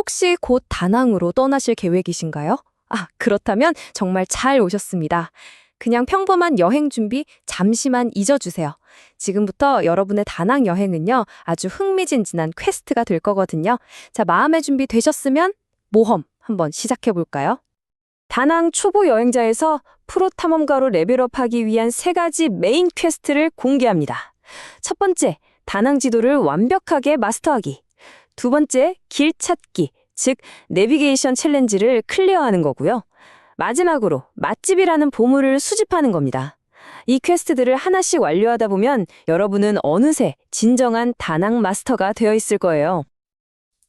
혹시 곧 다낭으로 떠나실 계획이신가요? 그렇다면 정말 잘 오셨습니다. 그냥 평범한 여행 준비 잠시만 잊어주세요. 지금부터 여러분의 다낭 여행은요, 아주 흥미진진한 퀘스트가 될 거거든요. 자, 마음의 준비 되셨으면 모험 한번 시작해 볼까요? 다낭 초보 여행자에서 프로 탐험가로 레벨업하기 위한 3가지 메인 퀘스트를 공개합니다. 첫 번째, 다낭 지도를 완벽하게 마스터하기. 두 번째, 길 찾기, 즉 내비게이션 챌린지를 클리어하는 거고요. 마지막으로 맛집이라는 보물을 수집하는 겁니다. 이 퀘스트들을 하나씩 완료하다 보면 여러분은 어느새 진정한 다낭 마스터가 되어 있을 거예요.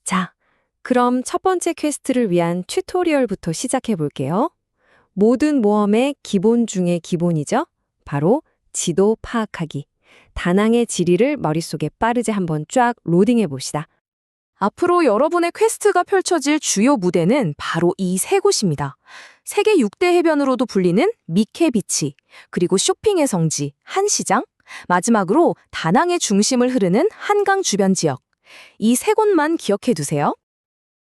자, 그럼 첫 번째 퀘스트를 위한 튜토리얼부터 시작해 볼게요. 모든 모험의 기본 중의 기본이죠. 바로 지도 파악하기. 다낭의 지리를 머릿속에 빠르게 한번 쫙 로딩해 봅시다. 앞으로 여러분의 퀘스트가 펼쳐질 주요 무대는 바로 이 3곳입니다. 세계 6대 해변으로도 불리는 미케비치, 그리고 쇼핑의 성지, 한시장, 마지막으로 다낭의 중심을 흐르는 한강 주변 지역. 이 3곳만 기억해 두세요.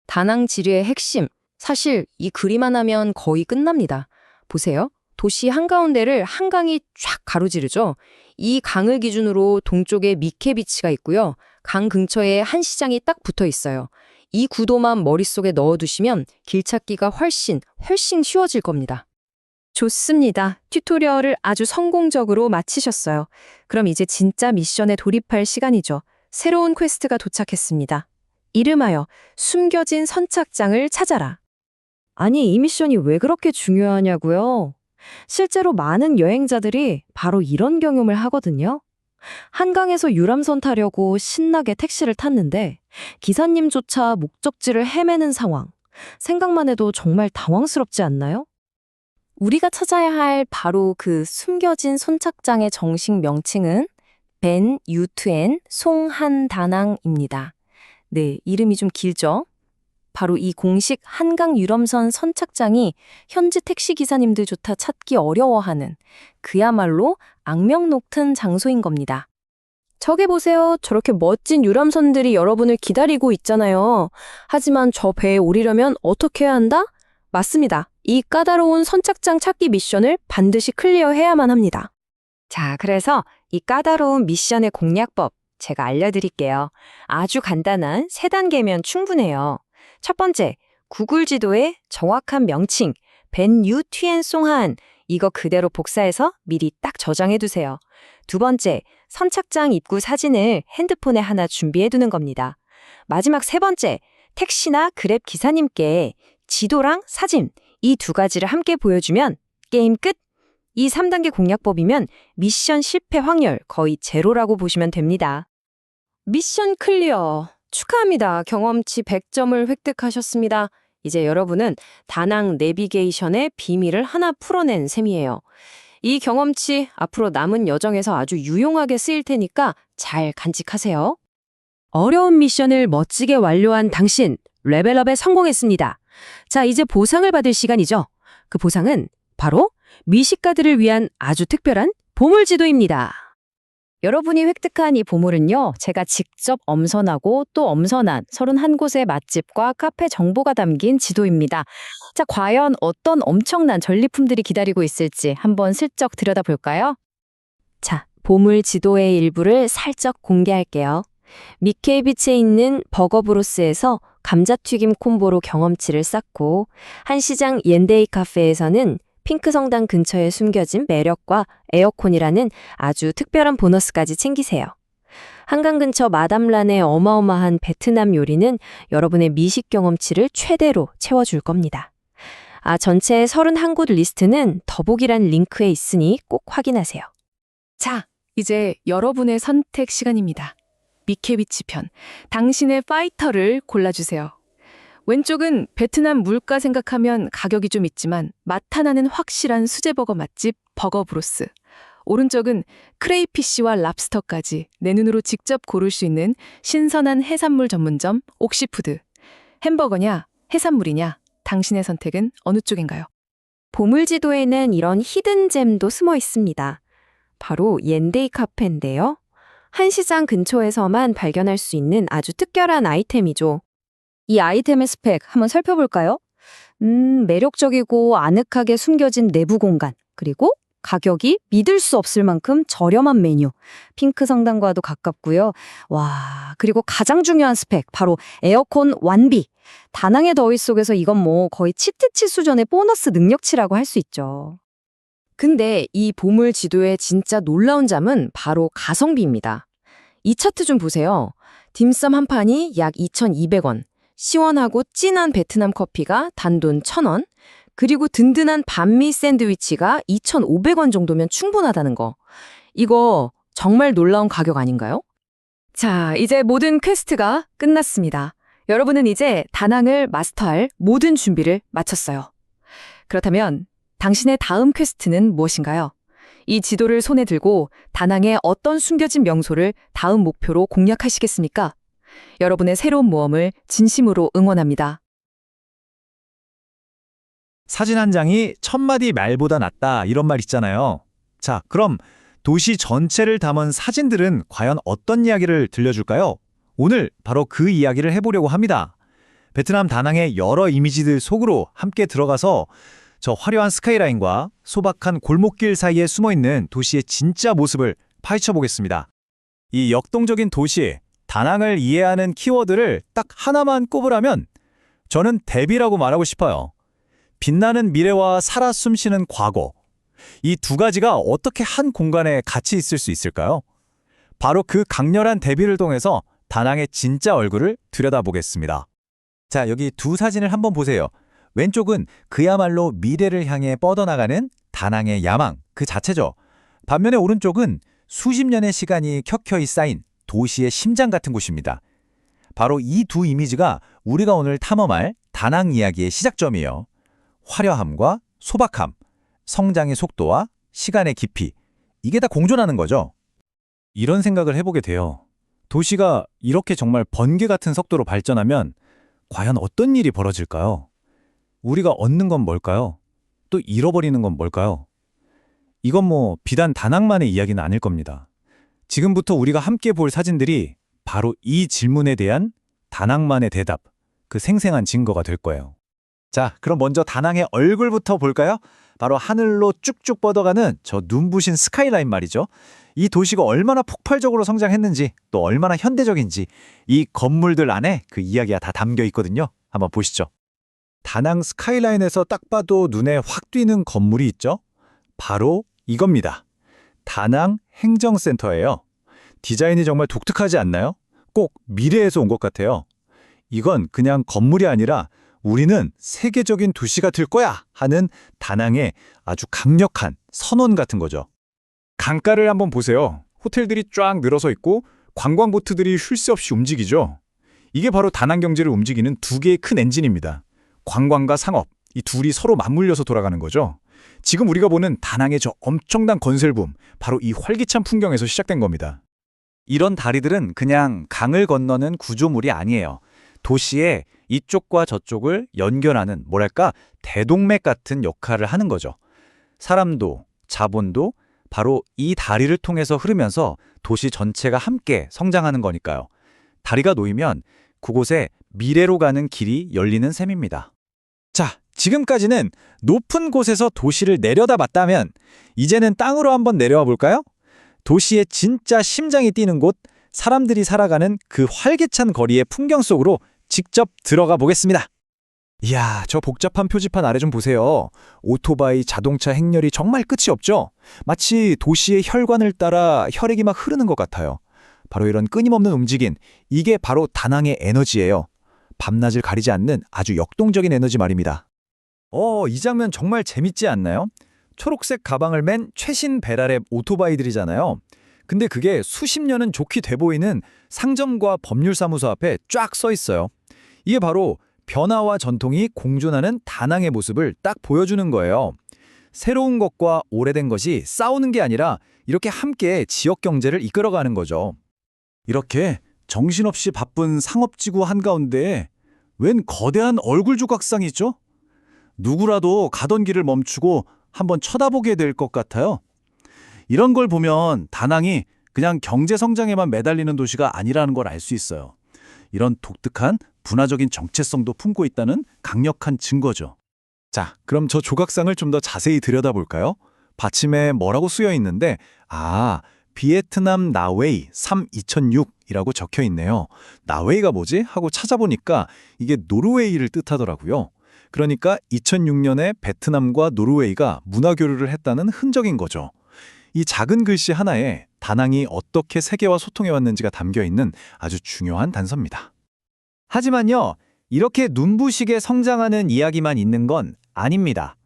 다낭 지리의 핵심, 사실 이 그림 하나면 거의 끝납니다. 보세요. 도시 한가운데를 한강이 쫙 가로지르죠. 이 강을 기준으로 동쪽에 미케비치가 있고요. 강 근처에 한시장이 딱 붙어 있어요. 이 구도만 머릿속에 넣어두시면 길 찾기가 훨씬 쉬워질 겁니다. 좋습니다. 튜토리얼을 아주 성공적으로 마치셨어요. 그럼 이제 진짜 미션에 돌입할 시간이죠. 새로운 퀘스트가 도착했습니다. 이름하여 숨겨진 선착장을 찾아라. 아니, 이 미션이 왜 그렇게 중요하냐고요? 실제로 많은 여행자들이 바로 이런 경험을 하거든요. 한강에서 유람선 타려고 신나게 택시를 탔는데 기사님조차 목적지를 헤매는 상황. 생각만 해도 정말 당황스럽지 않나요? 우리가 찾아야 할 바로 그 숨겨진 선착장의 정식 명칭은 벤 유투엔 송한다낭입니다. 네, 이름이 좀 길죠? 바로 이 공식 한강 유람선 선착장이 현지 택시기사님들조차 찾기 어려워하는 그야말로 악명 높은 장소인 겁니다. 저기 보세요. 저렇게 멋진 유람선들이 여러분을 기다리고 있잖아요. 하지만 저 배에 오르려면 어떻게 해야 한다? 맞습니다. 이 까다로운 선착장 찾기 미션을 반드시 클리어해야만 합니다. 자, 그래서 이 까다로운 미션의 공략법 제가 알려드릴게요. 아주 간단한 3단계면 충분해요. 첫 번째, 구글 지도의 정확한 명칭, 벤 유 튀엔 송한, 이거 그대로 복사해서 미리 딱 저장해두세요. 두 번째, 선착장 입구 사진을 핸드폰에 하나 준비해두는 겁니다. 마지막 3번째, 택시나 그랩 기사님께 지도랑 사진, 이 2가지를 함께 보여주면 게임 끝! 이 3단계 공략법이면 미션 실패 확률 거의 제로라고 보시면 됩니다. 미션 클리어! 축하합니다. 경험치 100점을 획득하셨습니다. 이제 여러분은 다낭 내비게이션의 비밀을 하나 풀어낸 셈이에요. 이 경험치 앞으로 남은 여정에서 아주 유용하게 쓰일 테니까 잘 간직하세요. 어려운 미션을 멋지게 완료한 당신, 레벨업에 성공했습니다. 자, 이제 보상을 받을 시간이죠. 그 보상은 바로 미식가들을 위한 아주 특별한 보물지도입니다. 여러분이 획득한 이 보물은요, 제가 직접 엄선하고 또 엄선한 31곳의 맛집과 카페 정보가 담긴 지도입니다. 자, 과연 어떤 엄청난 전리품들이 기다리고 있을지 한번 슬쩍 들여다볼까요? 자, 보물 지도의 일부를 살짝 공개할게요. 미케이비치에 있는 버거브로스에서 감자튀김 콤보로 경험치를 쌓고, 한시장 옌데이 카페에서는 핑크 성당 근처에 숨겨진 매력과 에어콘이라는 아주 특별한 보너스까지 챙기세요. 한강 근처 마담란의 어마어마한 베트남 요리는 여러분의 미식 경험치를 최대로 채워줄 겁니다. 전체 31곳 리스트는 더보기란 링크에 있으니 꼭 확인하세요. 자, 이제 여러분의 선택 시간입니다. 미케비치 편, 당신의 파이터를 골라주세요. 왼쪽은 베트남 물가 생각하면 가격이 좀 있지만 맛 하나는 확실한 수제버거 맛집 버거브로스. 오른쪽은 크레이피쉬와 랍스터까지 내 눈으로 직접 고를 수 있는 신선한 해산물 전문점 옥시푸드. 햄버거냐, 해산물이냐, 당신의 선택은 어느 쪽인가요? 보물지도에는 이런 히든잼도 숨어 있습니다. 바로 옌데이 카페인데요. 한시장 근처에서만 발견할 수 있는 아주 특별한 아이템이죠. 이 아이템의 스펙 한번 살펴볼까요? 매력적이고 아늑하게 숨겨진 내부 공간, 그리고 가격이 믿을 수 없을 만큼 저렴한 메뉴, 핑크 성당과도 가깝고요. 와, 그리고 가장 중요한 스펙, 바로 에어컨 완비. 다낭의 더위 속에서 이건 뭐 거의 치트치 수준의 보너스 능력치라고 할 수 있죠. 근데 이 보물 지도의 진짜 놀라운 점은 바로 가성비입니다. 이 차트 좀 보세요. 딤섬 한 판이 약 2,200원, 시원하고 진한 베트남 커피가 단돈 1,000원, 그리고 든든한 반미 샌드위치가 2,500원 정도면 충분하다는 거. 이거 정말 놀라운 가격 아닌가요? 자, 이제 모든 퀘스트가 끝났습니다. 여러분은 이제 다낭을 마스터할 모든 준비를 마쳤어요. 그렇다면 당신의 다음 퀘스트는 무엇인가요? 이 지도를 손에 들고 다낭의 어떤 숨겨진 명소를 다음 목표로 공략하시겠습니까? 여러분의 새로운 모험을 진심으로 응원합니다. 사진 한 장이 1000마디 말보다 낫다 이런 말 있잖아요. 자, 그럼 도시 전체를 담은 사진들은 과연 어떤 이야기를 들려줄까요? 오늘 바로 그 이야기를 해보려고 합니다. 베트남 다낭의 여러 이미지들 속으로 함께 들어가서 저 화려한 스카이라인과 소박한 골목길 사이에 숨어있는 도시의 진짜 모습을 파헤쳐 보겠습니다. 이 역동적인 도시, 다낭을 이해하는 키워드를 딱 하나만 꼽으라면 저는 대비라고 말하고 싶어요. 빛나는 미래와 살아 숨쉬는 과거. 이 두 가지가 어떻게 한 공간에 같이 있을 수 있을까요? 바로 그 강렬한 대비를 통해서 다낭의 진짜 얼굴을 들여다보겠습니다. 자, 여기 두 사진을 한번 보세요. 왼쪽은 그야말로 미래를 향해 뻗어나가는 다낭의 야망 그 자체죠. 반면에 오른쪽은 수십 년의 시간이 켜켜이 쌓인 도시의 심장 같은 곳입니다. 바로 이 두 이미지가 우리가 오늘 탐험할 다낭 이야기의 시작점이에요. 화려함과 소박함, 성장의 속도와 시간의 깊이, 이게 다 공존하는 거죠. 이런 생각을 해보게 돼요. 도시가 이렇게 정말 번개 같은 속도로 발전하면 과연 어떤 일이 벌어질까요? 우리가 얻는 건 뭘까요? 또 잃어버리는 건 뭘까요? 이건 뭐 비단 다낭만의 이야기는 아닐 겁니다. 지금부터 우리가 함께 볼 사진들이 바로 이 질문에 대한 다낭만의 대답, 그 생생한 증거가 될 거예요. 자, 그럼 먼저 다낭의 얼굴부터 볼까요? 바로 하늘로 쭉쭉 뻗어가는 저 눈부신 스카이라인 말이죠. 이 도시가 얼마나 폭발적으로 성장했는지, 또 얼마나 현대적인지 이 건물들 안에 그 이야기가 다 담겨 있거든요. 한번 보시죠. 다낭 스카이라인에서 딱 봐도 눈에 확 띄는 건물이 있죠? 바로 이겁니다. 다낭 행정센터예요. 디자인이 정말 독특하지 않나요? 꼭 미래에서 온 것 같아요. 이건 그냥 건물이 아니라 우리는 세계적인 도시가 될 거야 하는 다낭의 아주 강력한 선언 같은 거죠. 강가를 한번 보세요. 호텔들이 쫙 늘어서 있고 관광보트들이 쉴 새 없이 움직이죠. 이게 바로 다낭 경제를 움직이는 두 개의 큰 엔진입니다. 관광과 상업, 이 둘이 서로 맞물려서 돌아가는 거죠. 지금 우리가 보는 다낭의 저 엄청난 건설붐, 바로 이 활기찬 풍경에서 시작된 겁니다. 이런 다리들은 그냥 강을 건너는 구조물이 아니에요. 도시의 이쪽과 저쪽을 연결하는 뭐랄까 대동맥 같은 역할을 하는 거죠. 사람도 자본도 바로 이 다리를 통해서 흐르면서 도시 전체가 함께 성장하는 거니까요. 다리가 놓이면 그곳에 미래로 가는 길이 열리는 셈입니다. 자, 지금까지는 높은 곳에서 도시를 내려다봤다면 이제는 땅으로 한번 내려와 볼까요? 도시의 진짜 심장이 뛰는 곳, 사람들이 살아가는 그 활기찬 거리의 풍경 속으로 직접 들어가 보겠습니다. 이야, 저 복잡한 표지판 아래 좀 보세요. 오토바이, 자동차 행렬이 정말 끝이 없죠? 마치 도시의 혈관을 따라 혈액이 막 흐르는 것 같아요. 바로 이런 끊임없는 움직임, 이게 바로 다낭의 에너지예요. 밤낮을 가리지 않는 아주 역동적인 에너지 말입니다. 이 장면 정말 재밌지 않나요? 초록색 가방을 맨 최신 베라랩 오토바이들이잖아요. 근데 그게 수십 년은 좋게 돼 보이는 상점과 법률사무소 앞에 쫙 서 있어요. 이게 바로 변화와 전통이 공존하는 다낭의 모습을 딱 보여주는 거예요. 새로운 것과 오래된 것이 싸우는 게 아니라 이렇게 함께 지역 경제를 이끌어가는 거죠. 이렇게 정신없이 바쁜 상업지구 한가운데에 웬 거대한 얼굴 조각상이 있죠? 누구라도 가던 길을 멈추고 한번 쳐다보게 될 것 같아요. 이런 걸 보면 다낭이 그냥 경제 성장에만 매달리는 도시가 아니라는 걸 알 수 있어요. 이런 독특한 분화적인 정체성도 품고 있다는 강력한 증거죠. 자, 그럼 저 조각상을 좀 더 자세히 들여다볼까요? 받침에 뭐라고 쓰여 있는데, 비에트남 나웨이 2006이라고 적혀 있네요. 나웨이가 뭐지? 하고 찾아보니까 이게 노르웨이를 뜻하더라고요. 그러니까 2006년에 베트남과 노르웨이가 문화교류를 했다는 흔적인 거죠. 이 작은 글씨 하나에 다낭이 어떻게 세계와 소통해왔는지가 담겨있는 아주 중요한 단서입니다. 하지만요, 이렇게 눈부시게 성장하는 이야기만 있는 건 아닙니다.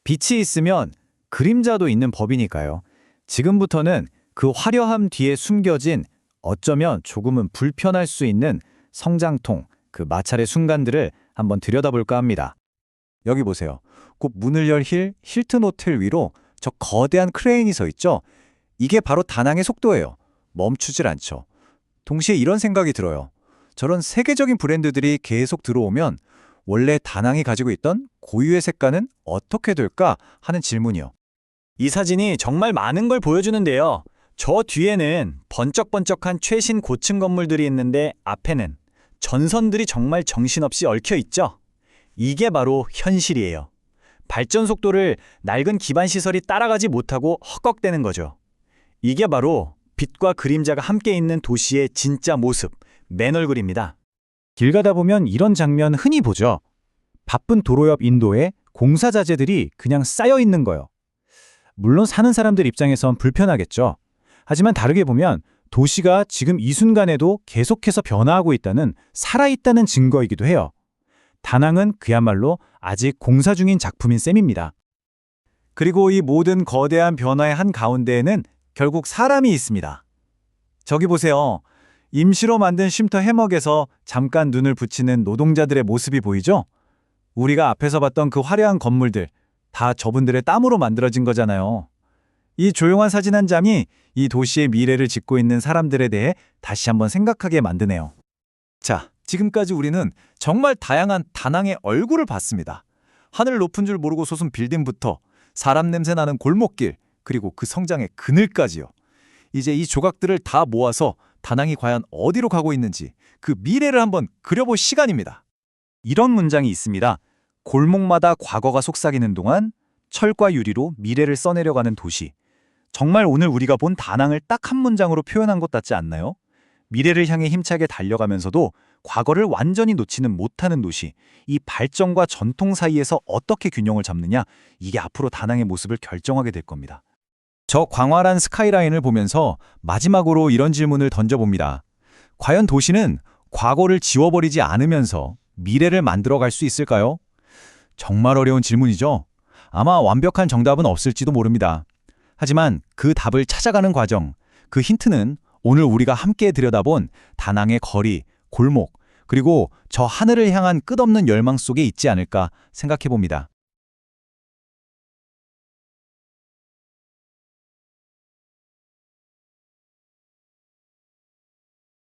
빛이 있으면 그림자도 있는 법이니까요. 지금부터는 그 화려함 뒤에 숨겨진 어쩌면 조금은 불편할 수 있는 성장통, 그 마찰의 순간들을 한번 들여다볼까 합니다. 여기 보세요. 곧 문을 열 힐튼 호텔 위로 저 거대한 크레인이 서 있죠? 이게 바로 다낭의 속도예요. 멈추질 않죠. 동시에 이런 생각이 들어요. 저런 세계적인 브랜드들이 계속 들어오면 원래 다낭이 가지고 있던 고유의 색깔은 어떻게 될까 하는 질문이요. 이 사진이 정말 많은 걸 보여주는데요. 저 뒤에는 번쩍번쩍한 최신 고층 건물들이 있는데 앞에는 전선들이 정말 정신없이 얽혀 있죠. 이게 바로 현실이에요. 발전 속도를 낡은 기반 시설이 따라가지 못하고 헛걱대는 거죠. 이게 바로 빛과 그림자가 함께 있는 도시의 진짜 모습, 맨 얼굴입니다. 길 가다 보면 이런 장면 흔히 보죠. 바쁜 도로 옆 인도에 공사 자재들이 그냥 쌓여 있는 거요. 물론 사는 사람들 입장에선 불편하겠죠. 하지만 다르게 보면 도시가 지금 이 순간에도 계속해서 변화하고 있다는, 살아있다는 증거이기도 해요. 다낭은 그야말로 아직 공사 중인 작품인 셈입니다. 그리고 이 모든 거대한 변화의 한가운데에는 결국 사람이 있습니다. 저기 보세요. 임시로 만든 쉼터 해먹에서 잠깐 눈을 붙이는 노동자들의 모습이 보이죠? 우리가 앞에서 봤던 그 화려한 건물들, 다 저분들의 땀으로 만들어진 거잖아요. 이 조용한 사진 한 장이 이 도시의 미래를 짓고 있는 사람들에 대해 다시 한번 생각하게 만드네요. 자, 지금까지 우리는 정말 다양한 다낭의 얼굴을 봤습니다. 하늘 높은 줄 모르고 솟은 빌딩부터 사람 냄새 나는 골목길, 그리고 그 성장의 그늘까지요. 이제 이 조각들을 다 모아서 다낭이 과연 어디로 가고 있는지 그 미래를 한번 그려볼 시간입니다. 이런 문장이 있습니다. 골목마다 과거가 속삭이는 동안 철과 유리로 미래를 써내려가는 도시. 정말 오늘 우리가 본 다낭을 딱 한 문장으로 표현한 것 같지 않나요? 미래를 향해 힘차게 달려가면서도 과거를 완전히 놓지는 못하는 도시. 이 발전과 전통 사이에서 어떻게 균형을 잡느냐, 이게 앞으로 다낭의 모습을 결정하게 될 겁니다. 저 광활한 스카이라인을 보면서 마지막으로 이런 질문을 던져봅니다. 과연 도시는 과거를 지워버리지 않으면서 미래를 만들어갈 수 있을까요? 정말 어려운 질문이죠. 아마 완벽한 정답은 없을지도 모릅니다. 하지만 그 답을 찾아가는 과정, 그 힌트는 오늘 우리가 함께 들여다본 다낭의 거리, 골목, 그리고 저 하늘을 향한 끝없는 열망 속에 있지 않을까 생각해 봅니다.